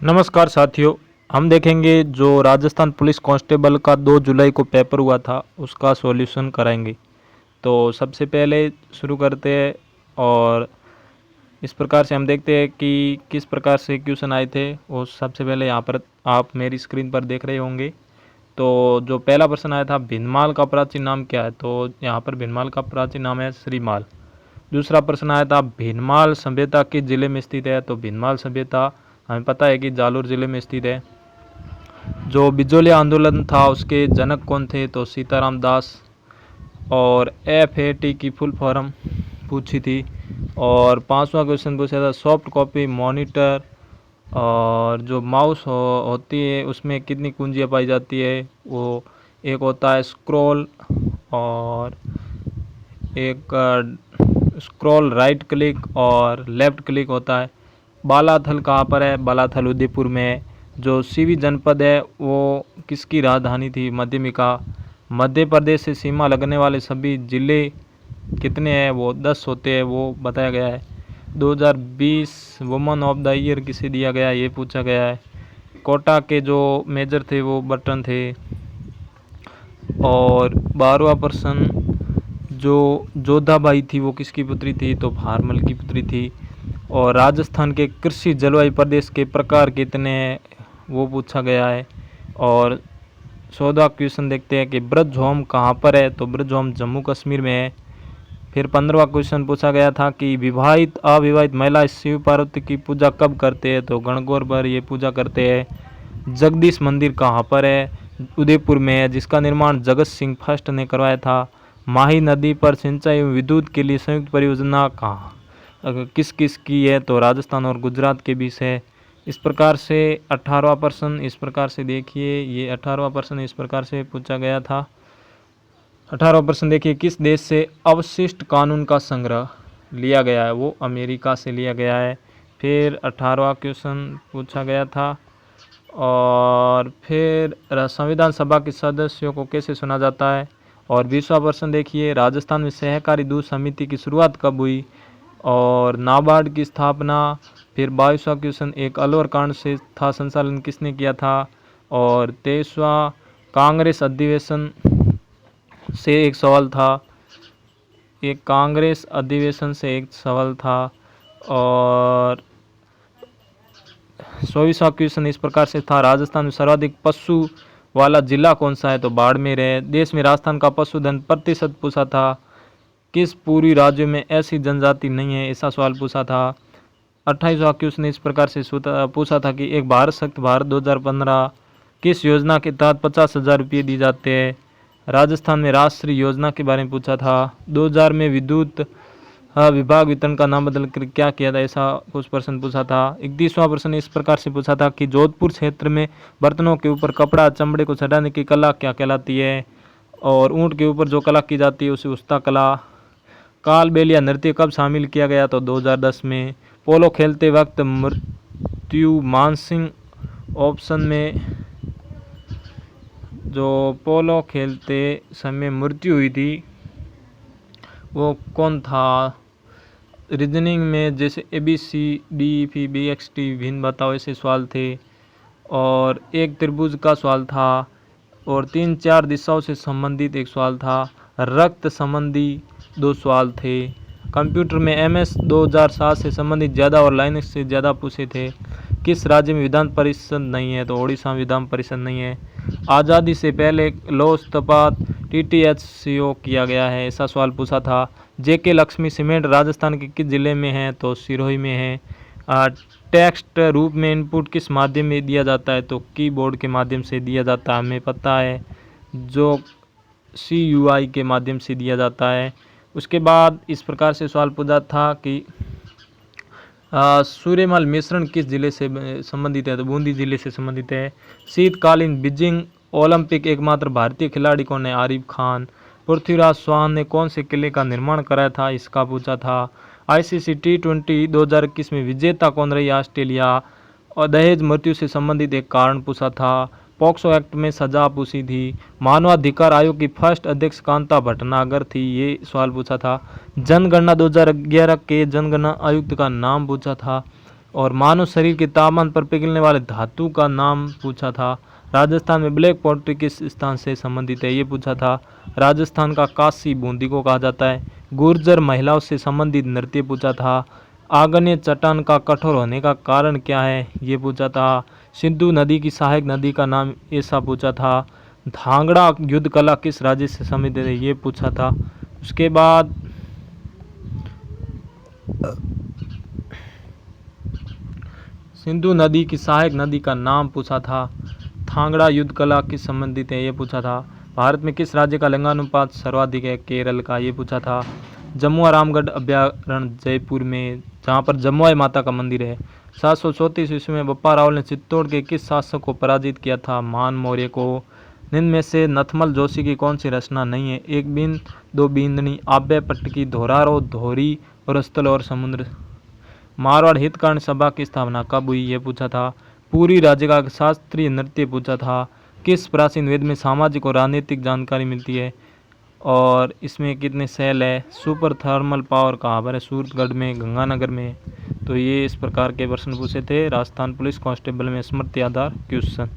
नमस्कार साथियों। हम देखेंगे जो राजस्थान पुलिस कांस्टेबल का 2 जुलाई को पेपर हुआ था उसका सॉल्यूशन कराएंगे। तो सबसे पहले शुरू करते हैं और इस प्रकार से हम देखते हैं कि किस प्रकार से क्वेश्चन आए थे। वो सबसे पहले यहाँ पर आप मेरी स्क्रीन पर देख रहे होंगे। तो जो पहला प्रश्न आया था, भिनमाल का प्राचीन नाम क्या है? तो यहाँ पर भिनमाल का प्राचीन नाम है श्रीमाल। दूसरा प्रश्न आया था, भीनमाल सभ्यता किस जिले में स्थित है? तो भीनमाल सभ्यता हमें पता है कि जालोर जिले में स्थित है। जो बिजोलिया आंदोलन था उसके जनक कौन थे? तो सीताराम दास। और FAT की फुल फॉर्म पूछी थी। और पांचवा क्वेश्चन पूछा था, सॉफ्ट कॉपी मॉनिटर और जो माउस होती है उसमें कितनी कुंजियाँ पाई जाती है? वो एक होता है स्क्रॉल और एक स्क्रॉल राइट क्लिक और लेफ़्ट क्लिक होता है। बालाथल कहाँ पर है? बालाथल उदयपुर में है। जो सीवी जनपद है वो किसकी राजधानी थी? मध्यमिका। मध्य प्रदेश से सीमा लगने वाले सभी ज़िले कितने हैं? वो 10 होते हैं, वो बताया गया है। 2020 वुमन ऑफ द ईयर किसे दिया गया, ये पूछा गया है। कोटा के जो मेजर थे वो बर्टन थे। और 12वां प्रश्न, जो जोधाबाई थी वो किसकी पुत्री थी? तो भारमल की पुत्री थी। और राजस्थान के कृषि जलवायु प्रदेश के प्रकार कितने हैं, वो पूछा गया है। और 14वां क्वेश्चन देखते हैं कि ब्रज होम कहाँ पर है? तो ब्रज होम जम्मू कश्मीर में है। फिर 15वां क्वेश्चन पूछा गया था कि विवाहित अविवाहित महिला शिव पार्वती की पूजा कब करते हैं? तो गणगौर पर ये पूजा करते हैं। जगदीश मंदिर कहाँ पर है? उदयपुर में है, जिसका निर्माण जगत सिंह फर्स्ट ने करवाया था। माही नदी पर सिंचाई एवं विद्युत के लिए संयुक्त परियोजना कहाँ किस किस की है? तो राजस्थान और गुजरात के बीच है। इस प्रकार से 18वां प्रश्न इस प्रकार से देखिए, ये 18वां प्रश्न इस प्रकार से पूछा गया था। 18वां प्रश्न देखिए, किस देश से अवशिष्ट कानून का संग्रह लिया गया है? वो अमेरिका से लिया गया है। फिर 18वां क्वेश्चन पूछा गया था। और फिर संविधान सभा के सदस्यों को कैसे चुना जाता है? और 20वां प्रश्न देखिए, राजस्थान में सहकारी दूध समिति की शुरुआत कब हुई? और नाबार्ड की स्थापना। फिर 22वां क्वेश्चन, एक अलवर कांड से था, संचालन किसने किया था? और 23वां, कांग्रेस अधिवेशन से एक सवाल था, एक कांग्रेस अधिवेशन से एक सवाल था। और 24वां क्वेश्चन इस प्रकार से था, राजस्थान में सर्वाधिक पशु वाला जिला कौन सा है? तो बाड़मेर है। देश में राजस्थान का पशुधन प्रतिशत पूछा था। किस पूर्वी राज्य में ऐसी जनजाति नहीं है? ऐसा सवाल पूछा था। 28वां क्वेश्चन इस प्रकार से पूछा था कि एक भारत शक्त भारत 2015 किस योजना के तहत 50,000 रुपये दिए जाते हैं? राजस्थान में राष्ट्रीय योजना के बारे में पूछा था। 2000 में विद्युत विभाग वितरण का नाम बदल कर क्या किया था? ऐसा कुछ प्रश्न पूछा था। 31वां प्रश्न इस प्रकार से पूछा था कि जोधपुर क्षेत्र में बर्तनों के ऊपर कपड़ा चमड़े को चढ़ाने की कला क्या कहलाती है? और ऊंट के ऊपर जो कला की जाती है उसे उस्ता कला। कालबेलिया नृत्य कब शामिल किया गया? तो 2010 में। पोलो खेलते वक्त मृत्यु मानसिंह ऑप्शन में, जो पोलो खेलते समय मृत्यु हुई थी वो कौन था? रीजनिंग में जैसे ABCDEFBXT भिन्न बताओ, ऐसे सवाल थे। और एक त्रिभुज का सवाल था। और 3-4 दिशाओं से संबंधित एक सवाल था। रक्त संबंधी 2 सवाल थे। कंप्यूटर में MS 2007 से संबंधित ज़्यादा और लाइनक्स से ज़्यादा पूछे थे। किस राज्य में विधान परिषद नहीं है? तो ओडिशा में विधान परिषद नहीं है। आज़ादी से पहले लौह इस्पात TTHCO किया गया है, ऐसा सवाल पूछा था। JK लक्ष्मी सीमेंट राजस्थान के किस जिले में है? तो सिरोही में है। टेक्स्ट रूप में इनपुट किस माध्यम में दिया जाता है? तो कीबोर्ड के माध्यम से दिया जाता है, हमें पता है, जो CUI के माध्यम से दिया जाता है। उसके बाद इस प्रकार से सवाल पूछा था कि सूर्यमल मिश्रण किस जिले से संबंधित है? तो बूंदी जिले से संबंधित है। शीतकालीन बीजिंग ओलंपिक एकमात्र भारतीय खिलाड़ी कौन है? आरिफ खान। पृथ्वीराज चौहान ने कौन से किले का निर्माण कराया था? इसका पूछा था। ICC T20 2021 में विजेता कौन रही? ऑस्ट्रेलिया। और दहेज मृत्यु से संबंधित एक कारण पूछा था। पॉक्सो एक्ट में सजा पूछी थी। मानवाधिकार आयोग की फर्स्ट अध्यक्ष कांता भटनागर थी, ये सवाल पूछा था। जनगणना 2011 के जनगणना आयुक्त का नाम पूछा था। और मानव शरीर के तापमान पर पिघलने वाले धातु का नाम पूछा था। राजस्थान में ब्लैक पोट्री किस स्थान से संबंधित है, ये पूछा था। राजस्थान का काशी बूंदी को कहा जाता है। गुर्जर महिलाओं से संबंधित नृत्य पूछा था। आग्नेय चट्टान का कठोर होने का कारण क्या है, ये पूछा था। सिंधु नदी की सहायक नदी का नाम ऐसा पूछा था। धांगड़ा युद्ध कला किस राज्य से संबंधित है, ये पूछा था। उसके बाद सिंधु नदी की सहायक नदी का नाम पूछा था। थांगड़ा युद्ध कला किस संबंधित है, ये पूछा था। भारत में किस राज्य का लिंगानुपात सर्वाधिक है, केरल का, ये पूछा था। जमुआ रामगढ़ अभ्यारण्य जयपुर में, जहाँ पर जमुआई माता का मंदिर है। 734 ईस्वी में बप्पा रावल ने चित्तौड़ के किस शासक को पराजित किया था, मान मौर्य को। निम्न में से नथमल जोशी की कौन सी रचना नहीं है, एक बिंद, दो बिंदनी, आव्य पट्ट की, धोरारो, धोरी और स्थल और समुद्र। मारवाड़ हितकारण सभा की स्थापना कब हुई, ये पूछा था। पूरी राज्य का शास्त्रीय नृत्य पूछा था। किस प्राचीन वेद में सामाजिक और राजनीतिक जानकारी मिलती है और इसमें कितने सेल है। सुपर थर्मल पावर कहाँ पर है, सूरतगढ़ में, गंगानगर में। तो ये इस प्रकार के प्रश्न पूछे थे राजस्थान पुलिस कांस्टेबल में स्मृति आधार क्वेश्चन।